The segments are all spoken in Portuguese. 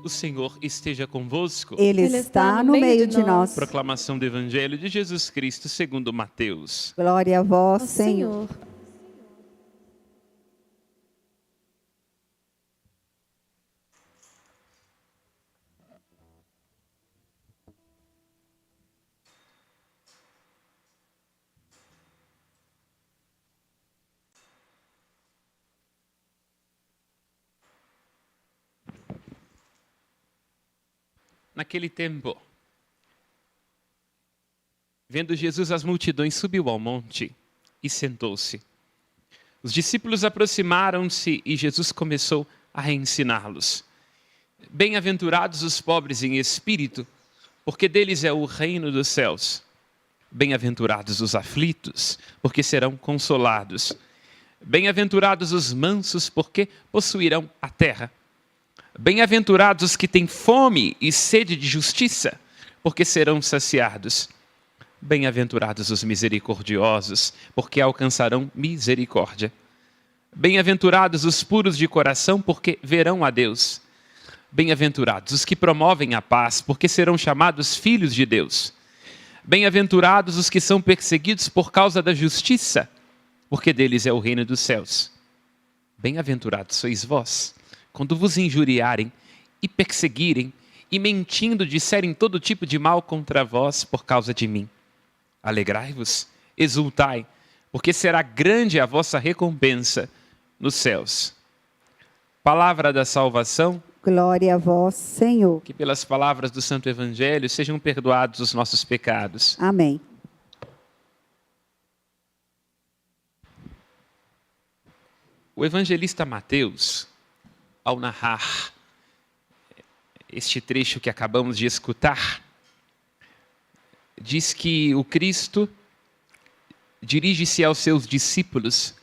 O Senhor esteja convosco. Ele está no meio de nós. Proclamação do Evangelho de Jesus Cristo segundo Mateus. Glória a vós, Ó Senhor. Naquele tempo, vendo Jesus as multidões, subiu ao monte e sentou-se. Os discípulos aproximaram-se e Jesus começou a ensiná-los. Bem-aventurados os pobres em espírito, porque deles é o reino dos céus. Bem-aventurados os aflitos, porque serão consolados. Bem-aventurados os mansos, porque possuirão a terra. Bem-aventurados os que têm fome e sede de justiça, porque serão saciados. Bem-aventurados os misericordiosos, porque alcançarão misericórdia. Bem-aventurados os puros de coração, porque verão a Deus. Bem-aventurados os que promovem a paz, porque serão chamados filhos de Deus. Bem-aventurados os que são perseguidos por causa da justiça, porque deles é o reino dos céus. Bem-aventurados sois vós, quando vos injuriarem e perseguirem e mentindo disserem todo tipo de mal contra vós por causa de mim. Alegrai-vos, exultai, porque será grande a vossa recompensa nos céus. Palavra da salvação. Glória a vós, Senhor. Que pelas palavras do Santo Evangelho sejam perdoados os nossos pecados. Amém. O evangelista Mateus, ao narrar este trecho que acabamos de escutar, diz que o Cristo dirige-se aos seus discípulos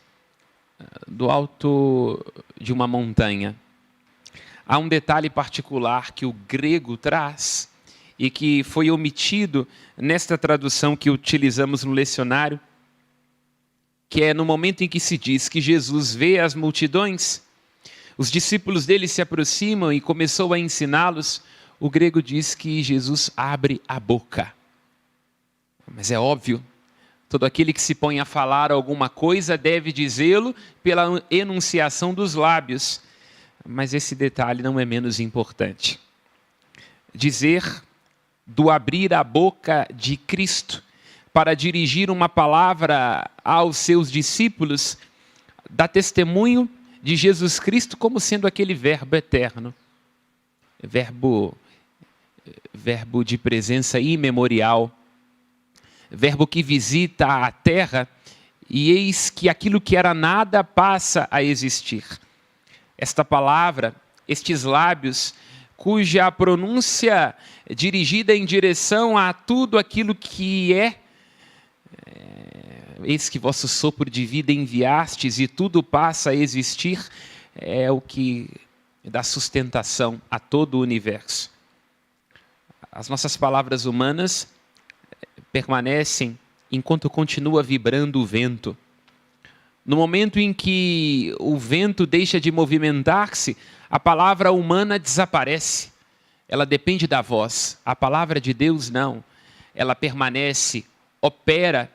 do alto de uma montanha. Há um detalhe particular que o grego traz e que foi omitido nesta tradução que utilizamos no lecionário, que é no momento em que se diz que Jesus vê as multidões, os discípulos dele se aproximam e começou a ensiná-los. O grego diz que Jesus abre a boca. Mas é óbvio, todo aquele que se põe a falar alguma coisa deve dizê-lo pela enunciação dos lábios. Mas esse detalhe não é menos importante. Dizer do abrir a boca de Cristo para dirigir uma palavra aos seus discípulos dá testemunho de Jesus Cristo como sendo aquele verbo eterno, verbo de presença imemorial, verbo que visita a terra e eis que aquilo que era nada passa a existir. Esta palavra, estes lábios, cuja pronúncia dirigida em direção a tudo aquilo que eis que vosso sopro de vida enviastes e tudo passa a existir, é o que dá sustentação a todo o universo. As nossas palavras humanas permanecem enquanto continua vibrando o vento. No momento em que o vento deixa de movimentar-se, a palavra humana desaparece. Ela depende da voz. A palavra de Deus não. Ela permanece, opera.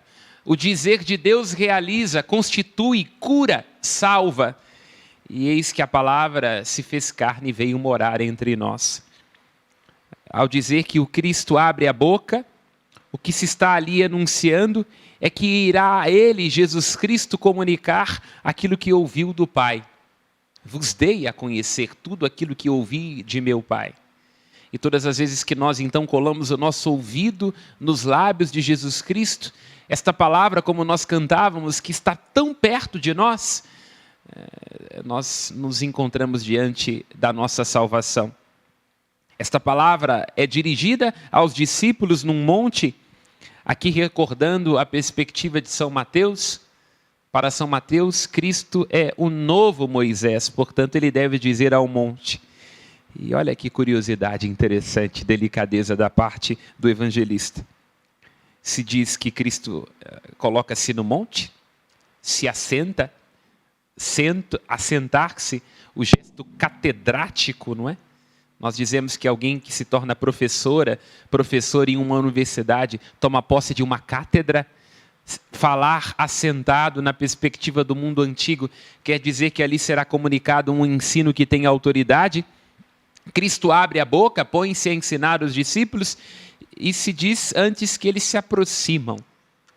O dizer de Deus realiza, constitui, cura, salva. E eis que a palavra se fez carne e veio morar entre nós. Ao dizer que o Cristo abre a boca, o que se está ali anunciando é que irá a ele, Jesus Cristo, comunicar aquilo que ouviu do Pai. Vos dei a conhecer tudo aquilo que ouvi de meu Pai. E todas as vezes que nós então colamos o nosso ouvido nos lábios de Jesus Cristo, esta palavra, como nós cantávamos, que está tão perto de nós, nós nos encontramos diante da nossa salvação. Esta palavra é dirigida aos discípulos num monte, aqui recordando a perspectiva de São Mateus. Para São Mateus, Cristo é o novo Moisés, portanto ele deve dizer ao monte. E olha que curiosidade interessante, delicadeza da parte do evangelista. Se diz que Cristo coloca-se no monte, se assenta, assentar-se, o gesto catedrático, não é? Nós dizemos que alguém que se torna professor em uma universidade, toma posse de uma cátedra. Falar assentado na perspectiva do mundo antigo quer dizer que ali será comunicado um ensino que tem autoridade. Cristo abre a boca, põe-se a ensinar os discípulos e se diz antes que eles se aproximam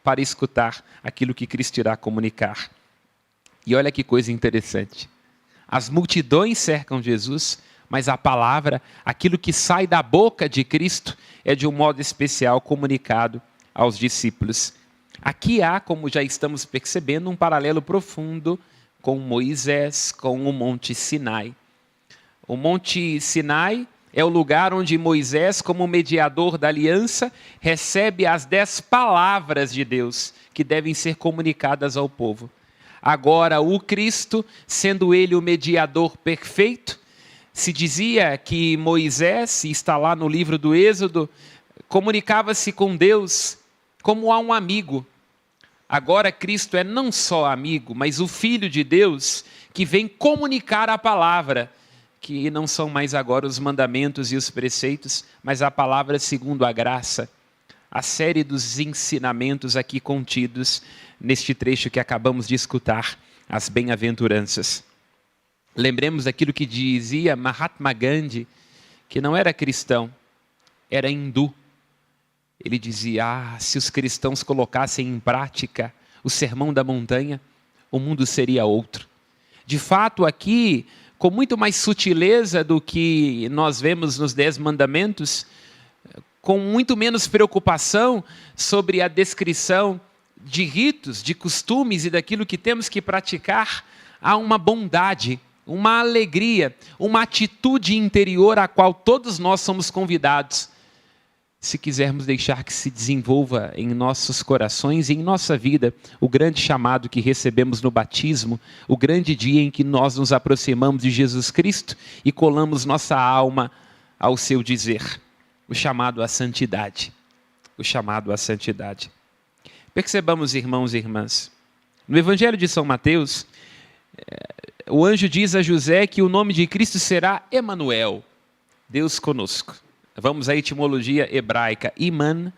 para escutar aquilo que Cristo irá comunicar. E olha que coisa interessante. As multidões cercam Jesus, mas a palavra, aquilo que sai da boca de Cristo, é de um modo especial comunicado aos discípulos. Aqui há, como já estamos percebendo, um paralelo profundo com Moisés, com o Monte Sinai. O Monte Sinai é o lugar onde Moisés, como mediador da aliança, recebe as 10 palavras de Deus que devem ser comunicadas ao povo. Agora, o Cristo, sendo ele o mediador perfeito, se dizia que Moisés, e está lá no livro do Êxodo, comunicava-se com Deus como a um amigo. Agora Cristo é não só amigo, mas o Filho de Deus que vem comunicar a palavra, que não são mais agora os mandamentos e os preceitos, mas a palavra segundo a graça, a série dos ensinamentos aqui contidos neste trecho que acabamos de escutar, as bem-aventuranças. Lembremos daquilo que dizia Mahatma Gandhi, que não era cristão, era hindu. Ele dizia, se os cristãos colocassem em prática o sermão da montanha, o mundo seria outro. De fato, aqui, com muito mais sutileza do que nós vemos nos 10 mandamentos, com muito menos preocupação sobre a descrição de ritos, de costumes e daquilo que temos que praticar, há uma bondade, uma alegria, uma atitude interior a qual todos nós somos convidados, se quisermos deixar que se desenvolva em nossos corações e em nossa vida o grande chamado que recebemos no batismo, o grande dia em que nós nos aproximamos de Jesus Cristo e colamos nossa alma ao seu dizer, o chamado à santidade, o chamado à santidade. Percebamos, irmãos e irmãs, no Evangelho de São Mateus, o anjo diz a José que o nome de Cristo será Emanuel, Deus conosco. Vamos à etimologia hebraica, iman,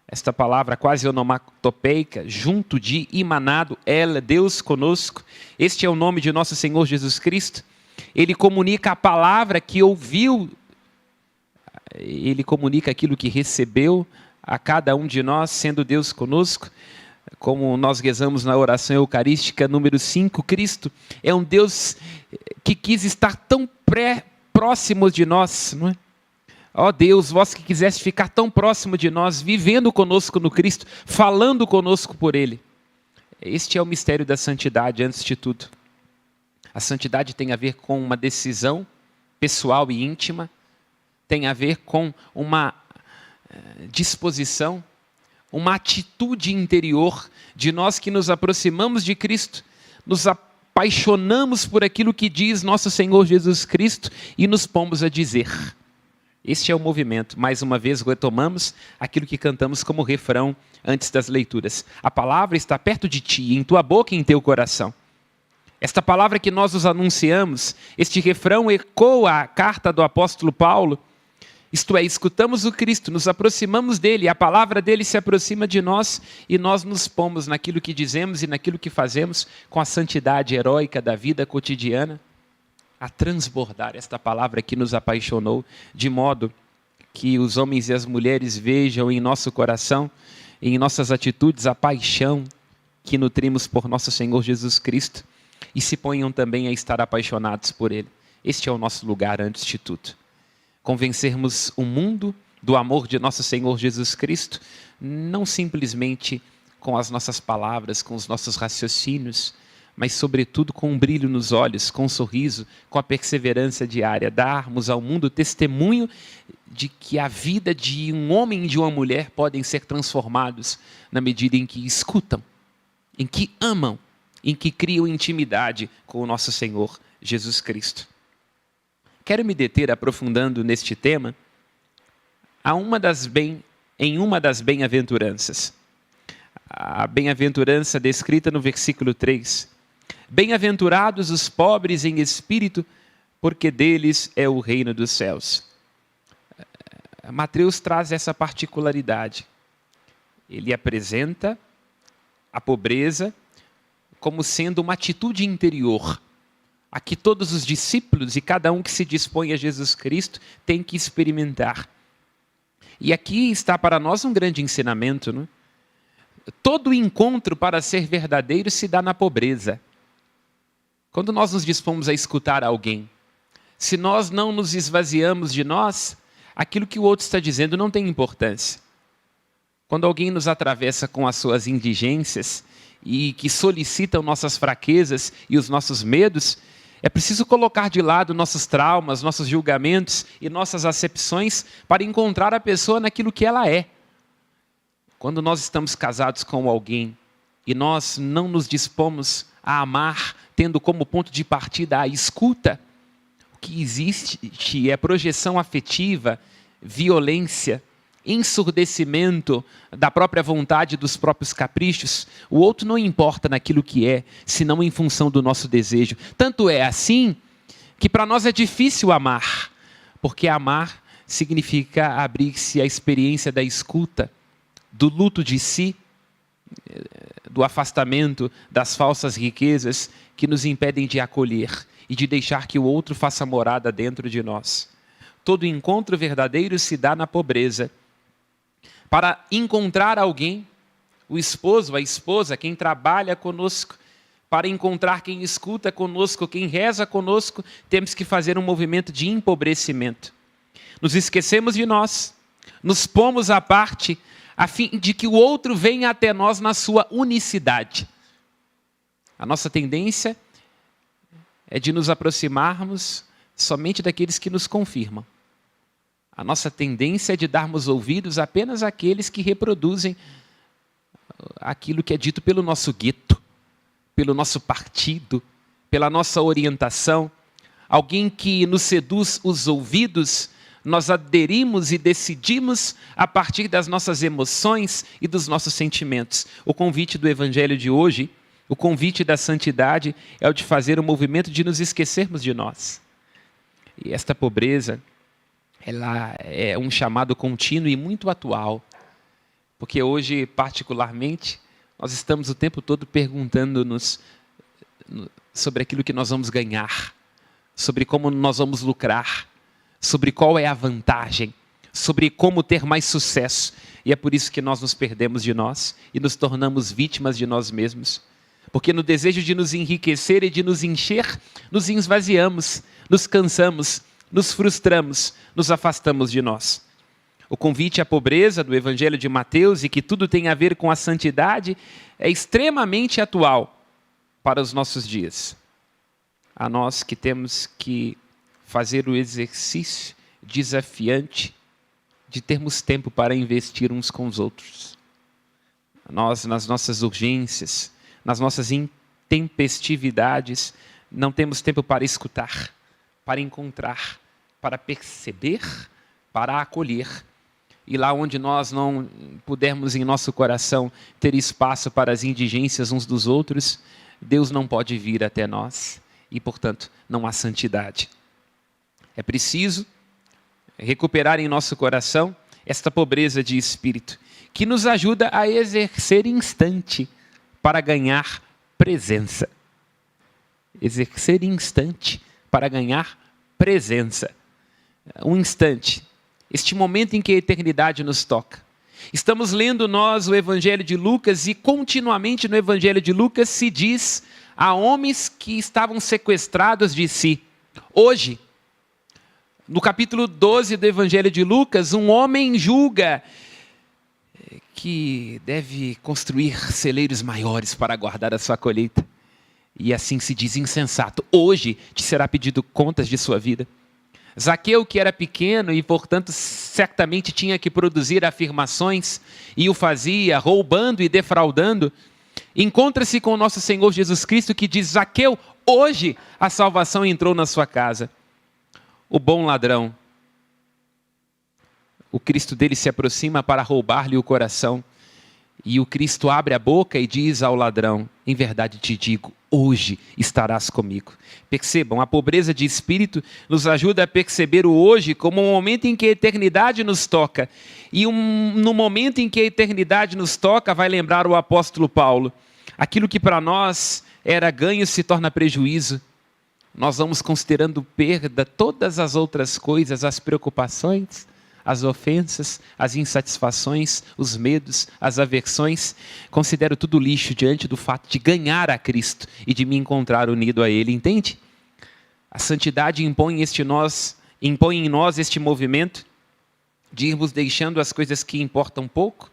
esta palavra quase onomatopeica, junto de imanado, el, Deus conosco. Este é o nome de nosso Senhor Jesus Cristo. Ele comunica a palavra que ouviu, ele comunica aquilo que recebeu a cada um de nós, sendo Deus conosco. Como nós rezamos na oração eucarística número 5, Cristo é um Deus que quis estar tão próximo de nós, não é? Ó Deus, vós que quiseste ficar tão próximo de nós, vivendo conosco no Cristo, falando conosco por Ele. Este é o mistério da santidade, antes de tudo. A santidade tem a ver com uma decisão pessoal e íntima, tem a ver com uma disposição, uma atitude interior de nós que nos aproximamos de Cristo, nos apaixonamos por aquilo que diz nosso Senhor Jesus Cristo e nos pomos a dizer. Este é o movimento. Mais uma vez retomamos aquilo que cantamos como refrão antes das leituras. A palavra está perto de ti, em tua boca e em teu coração. Esta palavra que nós os anunciamos, este refrão ecoa a carta do apóstolo Paulo. Isto é, escutamos o Cristo, nos aproximamos dele, a palavra dele se aproxima de nós e nós nos pomos naquilo que dizemos e naquilo que fazemos com a santidade heróica da vida cotidiana, a transbordar esta palavra que nos apaixonou, de modo que os homens e as mulheres vejam em nosso coração, em nossas atitudes, a paixão que nutrimos por nosso Senhor Jesus Cristo e se ponham também a estar apaixonados por Ele. Este é o nosso lugar antes de tudo. Convencermos o mundo do amor de nosso Senhor Jesus Cristo, não simplesmente com as nossas palavras, com os nossos raciocínios, mas sobretudo com um brilho nos olhos, com um sorriso, com a perseverança diária, darmos ao mundo testemunho de que a vida de um homem e de uma mulher podem ser transformados na medida em que escutam, em que amam, em que criam intimidade com o nosso Senhor Jesus Cristo. Quero me deter aprofundando neste tema em uma das bem-aventuranças. A bem-aventurança descrita no versículo 3. Bem-aventurados os pobres em espírito, porque deles é o reino dos céus. Mateus traz essa particularidade. Ele apresenta a pobreza como sendo uma atitude interior, a que todos os discípulos e cada um que se dispõe a Jesus Cristo tem que experimentar. E aqui está para nós um grande ensinamento, não é? Todo encontro para ser verdadeiro se dá na pobreza. Quando nós nos dispomos a escutar alguém, se nós não nos esvaziamos de nós, aquilo que o outro está dizendo não tem importância. Quando alguém nos atravessa com as suas indigências e que solicitam nossas fraquezas e os nossos medos, é preciso colocar de lado nossos traumas, nossos julgamentos e nossas acepções para encontrar a pessoa naquilo que ela é. Quando nós estamos casados com alguém e nós não nos dispomos a amar, tendo como ponto de partida a escuta, o que existe é projeção afetiva, violência, ensurdecimento da própria vontade, dos próprios caprichos. O outro não importa naquilo que é, senão em função do nosso desejo. Tanto é assim que para nós é difícil amar, porque amar significa abrir-se à experiência da escuta, do luto de si, do afastamento das falsas riquezas que nos impedem de acolher e de deixar que o outro faça morada dentro de nós. Todo encontro verdadeiro se dá na pobreza. Para encontrar alguém, o esposo, a esposa, quem trabalha conosco, para encontrar quem escuta conosco, quem reza conosco, temos que fazer um movimento de empobrecimento. Nos esquecemos de nós, nos pomos à parte, a fim de que o outro venha até nós na sua unicidade. A nossa tendência é de nos aproximarmos somente daqueles que nos confirmam. A nossa tendência é de darmos ouvidos apenas àqueles que reproduzem aquilo que é dito pelo nosso gueto, pelo nosso partido, pela nossa orientação. Alguém que nos seduz os ouvidos, nós aderimos e decidimos a partir das nossas emoções e dos nossos sentimentos. O convite do Evangelho de hoje, o convite da santidade, é o de fazer o movimento de nos esquecermos de nós. E esta pobreza, ela é um chamado contínuo e muito atual, porque hoje, particularmente, nós estamos o tempo todo perguntando-nos sobre aquilo que nós vamos ganhar, sobre como nós vamos lucrar, sobre qual é a vantagem, sobre como ter mais sucesso. E é por isso que nós nos perdemos de nós e nos tornamos vítimas de nós mesmos. Porque no desejo de nos enriquecer e de nos encher, nos esvaziamos, nos cansamos, nos frustramos, nos afastamos de nós. O convite à pobreza do Evangelho de Mateus e que tudo tem a ver com a santidade é extremamente atual para os nossos dias. A nós que temos que fazer o exercício desafiante de termos tempo para investir uns com os outros. Nós, nas nossas urgências, nas nossas intempestividades, não temos tempo para escutar, para encontrar, para perceber, para acolher. E lá onde nós não pudermos em nosso coração ter espaço para as indigências uns dos outros, Deus não pode vir até nós e, portanto, não há santidade. É preciso recuperar em nosso coração esta pobreza de espírito, que nos ajuda a exercer instante para ganhar presença. Exercer instante para ganhar presença. Um instante, este momento em que a eternidade nos toca. Estamos lendo nós o Evangelho de Lucas e continuamente no Evangelho de Lucas se diz a homens que estavam sequestrados de si. Hoje, no capítulo 12 do Evangelho de Lucas, um homem julga que deve construir celeiros maiores para guardar a sua colheita. E assim se diz insensato. Hoje te será pedido contas de sua vida. Zaqueu, que era pequeno e, portanto, certamente tinha que produzir afirmações, e o fazia roubando e defraudando, encontra-se com o nosso Senhor Jesus Cristo que diz: Zaqueu, hoje a salvação entrou na sua casa. O bom ladrão, o Cristo dele se aproxima para roubar-lhe o coração, e o Cristo abre a boca e diz ao ladrão: em verdade te digo, hoje estarás comigo. Percebam, a pobreza de espírito nos ajuda a perceber o hoje como um momento em que a eternidade nos toca. E no momento em que a eternidade nos toca, vai lembrar o apóstolo Paulo, aquilo que para nós era ganho se torna prejuízo. Nós vamos considerando perda todas as outras coisas, as preocupações, as ofensas, as insatisfações, os medos, as aversões. Considero tudo lixo diante do fato de ganhar a Cristo e de me encontrar unido a Ele, entende? A santidade impõe em nós este movimento de irmos deixando as coisas que importam pouco,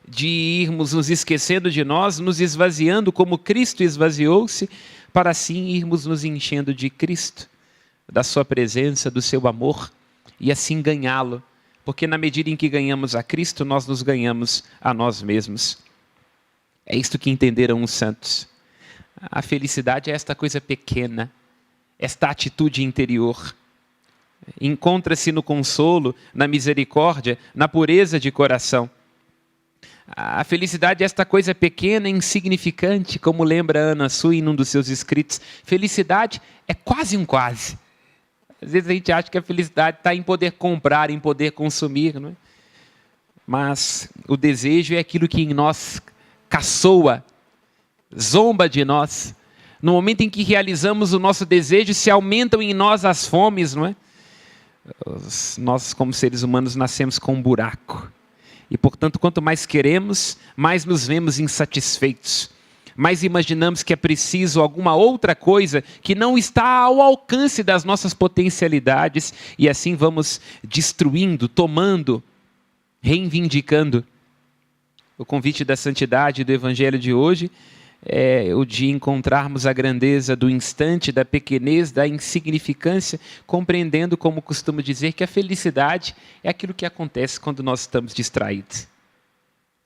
de irmos nos esquecendo de nós, nos esvaziando como Cristo esvaziou-se, para assim irmos nos enchendo de Cristo, da sua presença, do seu amor, e assim ganhá-lo. Porque na medida em que ganhamos a Cristo, nós nos ganhamos a nós mesmos. É isto que entenderam os santos. A felicidade é esta coisa pequena, esta atitude interior. Encontra-se no consolo, na misericórdia, na pureza de coração. A felicidade é esta coisa pequena, insignificante, como lembra Ana Sui em um dos seus escritos. Felicidade é quase um quase. Às vezes a gente acha que a felicidade está em poder comprar, em poder consumir, não é? Mas o desejo é aquilo que em nós caçoa, zomba de nós. No momento em que realizamos o nosso desejo, se aumentam em nós as fomes, não é? Nós, como seres humanos, nascemos com um buraco. E, portanto, quanto mais queremos, mais nos vemos insatisfeitos. Mais imaginamos que é preciso alguma outra coisa que não está ao alcance das nossas potencialidades. E assim vamos destruindo, tomando, reivindicando. O convite da santidade do Evangelho de hoje é o de encontrarmos a grandeza do instante, da pequenez, da insignificância, compreendendo, como costumo dizer, que a felicidade é aquilo que acontece quando nós estamos distraídos.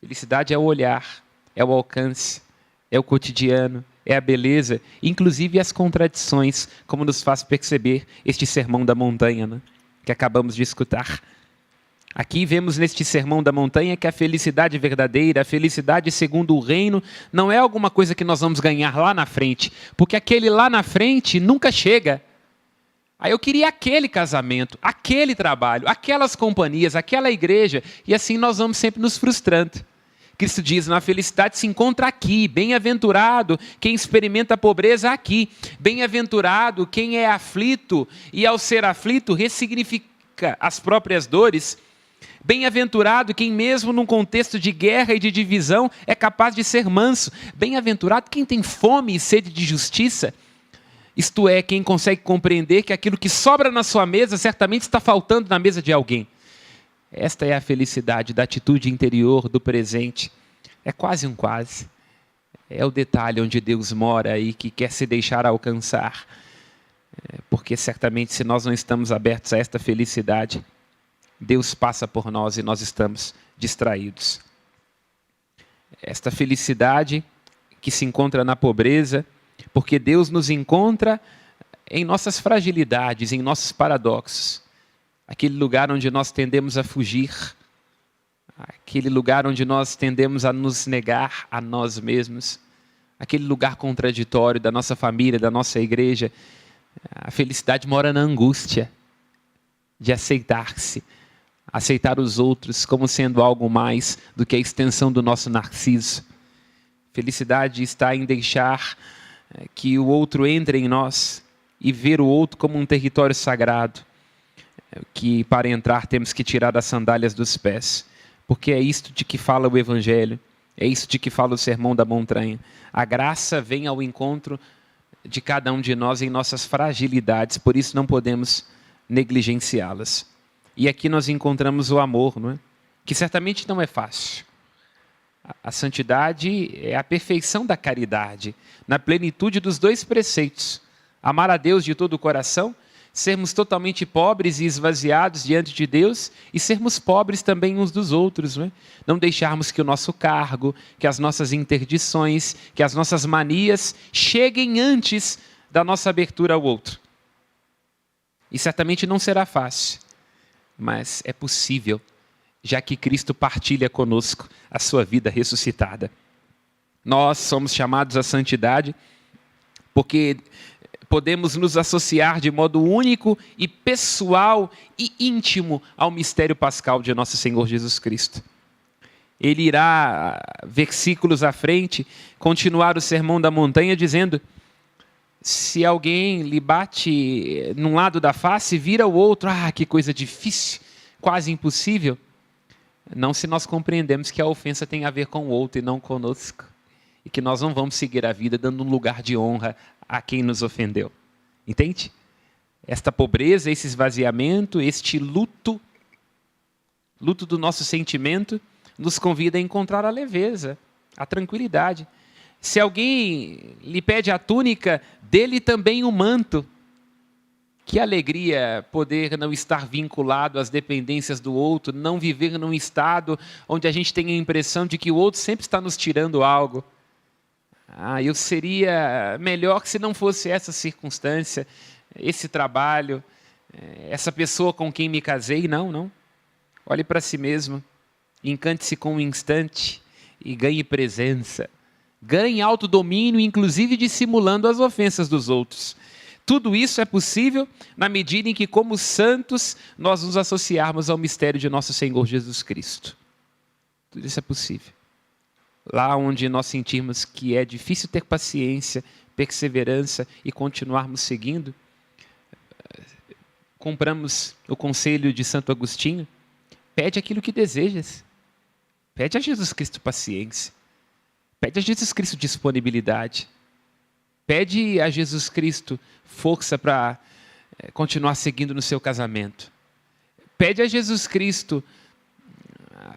Felicidade é o olhar, é o alcance, é o cotidiano, é a beleza, inclusive as contradições, como nos faz perceber este sermão da montanha, né, que acabamos de escutar. Aqui vemos neste sermão da montanha que a felicidade verdadeira, a felicidade segundo o reino, não é alguma coisa que nós vamos ganhar lá na frente, porque aquele lá na frente nunca chega. Aí eu queria aquele casamento, aquele trabalho, aquelas companhias, aquela igreja, e assim nós vamos sempre nos frustrando. Cristo diz, na felicidade se encontra aqui, bem-aventurado quem experimenta a pobreza aqui, bem-aventurado quem é aflito e ao ser aflito ressignifica as próprias dores, bem-aventurado quem mesmo num contexto de guerra e de divisão é capaz de ser manso, bem-aventurado quem tem fome e sede de justiça, isto é, quem consegue compreender que aquilo que sobra na sua mesa certamente está faltando na mesa de alguém. Esta é a felicidade da atitude interior, do presente. É quase um quase. É o detalhe onde Deus mora e que quer se deixar alcançar. Porque certamente se nós não estamos abertos a esta felicidade, Deus passa por nós e nós estamos distraídos. Esta felicidade que se encontra na pobreza, porque Deus nos encontra em nossas fragilidades, em nossos paradoxos. Aquele lugar onde nós tendemos a fugir, aquele lugar onde nós tendemos a nos negar a nós mesmos, aquele lugar contraditório da nossa família, da nossa igreja. A felicidade mora na angústia de aceitar-se, aceitar os outros como sendo algo mais do que a extensão do nosso narciso. Felicidade está em deixar que o outro entre em nós e ver o outro como um território sagrado, que para entrar temos que tirar as sandálias dos pés, porque é isto de que fala o Evangelho, é isto de que fala o Sermão da Montanha. A graça vem ao encontro de cada um de nós em nossas fragilidades, por isso não podemos negligenciá-las. E aqui nós encontramos o amor, não é? Que certamente não é fácil. A santidade é a perfeição da caridade, na plenitude dos dois preceitos. Amar a Deus de todo o coração, sermos totalmente pobres e esvaziados diante de Deus e sermos pobres também uns dos outros. Não é? Não deixarmos que o nosso cargo, que as nossas interdições, que as nossas manias cheguem antes da nossa abertura ao outro. E certamente não será fácil, mas é possível, já que Cristo partilha conosco a sua vida ressuscitada. Nós somos chamados à santidade porque podemos nos associar de modo único e pessoal e íntimo ao mistério pascal de nosso Senhor Jesus Cristo. Ele irá, versículos à frente, continuar o Sermão da Montanha dizendo: se alguém lhe bate num lado da face, vira o outro. Ah, que coisa difícil, quase impossível. Não se nós compreendemos que a ofensa tem a ver com o outro e não conosco. E que nós não vamos seguir a vida dando um lugar de honra a quem nos ofendeu. Entende? Esta pobreza, esse esvaziamento, este luto do nosso sentimento, nos convida a encontrar a leveza, a tranquilidade. Se alguém lhe pede a túnica, dê-lhe também o manto. Que alegria poder não estar vinculado às dependências do outro, não viver num estado onde a gente tem a impressão de que o outro sempre está nos tirando algo. Eu seria melhor se não fosse essa circunstância, esse trabalho, essa pessoa com quem me casei. Não. Olhe para si mesmo, encante-se com um instante e ganhe presença. Ganhe autodomínio, inclusive dissimulando as ofensas dos outros. Tudo isso é possível na medida em que, como santos, nós nos associarmos ao mistério de nosso Senhor Jesus Cristo. Tudo isso é possível. Lá onde nós sentirmos que é difícil ter paciência, perseverança e continuarmos seguindo, cumpramos o conselho de Santo Agostinho: pede aquilo que desejas. Pede a Jesus Cristo paciência. Pede a Jesus Cristo disponibilidade. Pede a Jesus Cristo força para continuar seguindo no seu casamento. Pede a Jesus Cristo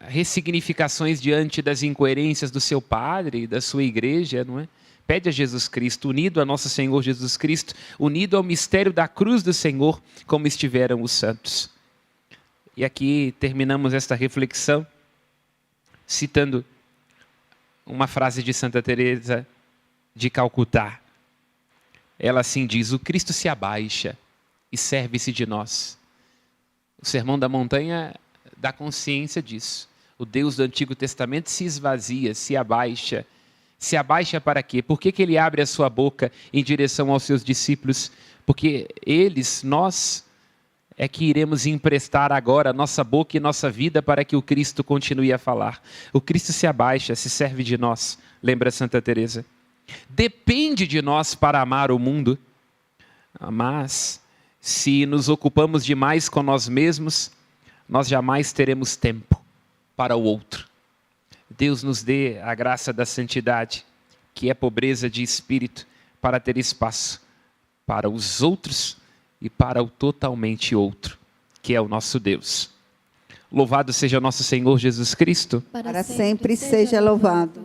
ressignificações diante das incoerências do seu padre e da sua igreja, não é? Pede a Jesus Cristo, unido a nosso Senhor Jesus Cristo, unido ao mistério da cruz do Senhor, como estiveram os santos. E aqui terminamos esta reflexão citando uma frase de Santa Teresa de Calcutá. Ela assim diz: o Cristo se abaixa e serve-se de nós. O Sermão da Montanha dá consciência disso. O Deus do Antigo Testamento se esvazia, se abaixa. Se abaixa para quê? Por que ele abre a sua boca em direção aos seus discípulos? Porque nós é que iremos emprestar agora nossa boca e nossa vida para que o Cristo continue a falar. O Cristo se abaixa, se serve de nós, lembra Santa Teresa. Depende de nós para amar o mundo, mas se nos ocupamos demais com nós mesmos, nós jamais teremos tempo para o outro. Deus nos dê a graça da santidade, que é pobreza de espírito, para ter espaço para os outros e para o totalmente outro, que é o nosso Deus. Louvado seja nosso Senhor Jesus Cristo. Para sempre seja louvado.